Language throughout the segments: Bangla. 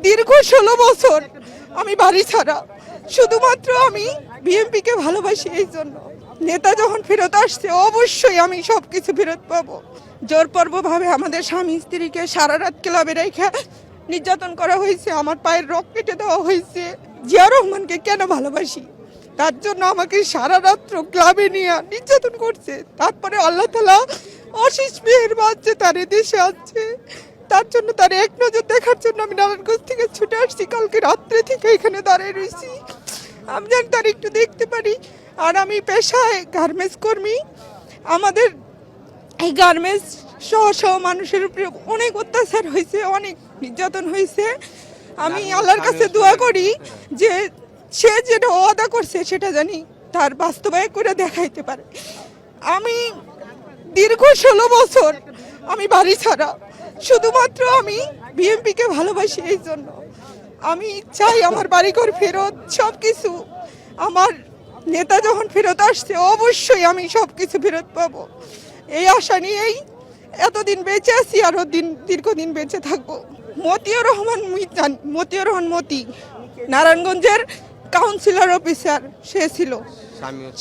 দীর্ঘ 16 বছর আমি বাড়ি ছাড়া। শুধুমাত্র আমি বিএনপিকে ভালোবাসি এই জন্য। নেতা যখন ফেরত আসছে অবশ্যই আমি সবকিছু ফেরত পাবো। জোরপূর্বকভাবে আমাদের স্বামী স্ত্রীকে সারা রাত ক্লাবে রেখে নির্যাতন করা হয়েছে, আমার পায়ের রক কেটে দেওয়া হয়েছে। জিয়া রহমানকে কেন ভালোবাসি, তার জন্য আমাকে সারা রাত্র ক্লাবে নিয়ে নির্যাতন করছে। তারপরে আল্লাহ তাআলা অশেষ মেহেরবান যে তার দেশে আছে, তার জন্য তার এক নজর দেখার জন্য আমি নারায়ণগঞ্জ থেকে ছুটে আসছি। কালকে রাত্রে থেকে এখানে দাঁড়িয়ে রয়েছি, আমি যেন তার একটু দেখতে পারি। আর আমি পেশায় গার্মেন্টস কর্মী। আমাদের এই গার্মেন্টস সহ মানুষের উপরে অনেক অত্যাচার হয়েছে, অনেক নির্যাতন হয়েছে। আমি আল্লাহর কাছে দোয়া করি যে সে যেটা ওয়াদা করছে সেটা জানি তার বাস্তবায়ন করে দেখাইতে পারে। আমি দীর্ঘ 16 বছর আমি বাড়ি ছাড়া। শুধুমাত্র আমি বিএনপিকে ভালোবাসি এই জন্য। আমি চাই আমার বাড়িঘর ফেরত, সব কিছু। আমার নেতা যখন ফেরত আসছে অবশ্যই আমি সব কিছু ফেরত পাবো। এই আশা নিয়েই এতদিন বেঁচে আছি, আরও দীর্ঘদিন বেঁচে থাকবো। মতিউর রহমান মতি নারায়ণগঞ্জের কাউন্সিলর অফিসার সে ছিল।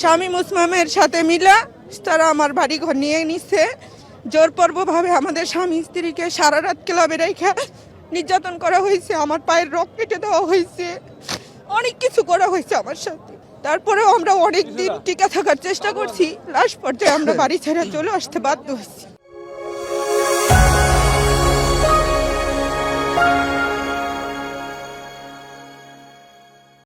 শামীম ওসমানের সাথে মিলে তারা আমার বাড়িঘর নিয়ে নিচ্ছে। জোরপূর্বকভাবে আমাদের স্বামী স্ত্রীকে সারা রাত ক্লাবে রেখে নির্যাতন করা হয়েছে, আমার পায়ের রক কেটে দেওয়া হয়েছে, অনেক কিছু করা হয়েছে আমার সাথে। তারপরেও আমরা অনেক দিন টিকে থাকার চেষ্টা করছি, লাস্ট পর্যায়ে আমরা বাড়ি ছেড়ে চলে আসতে বাধ্য হয়েছি।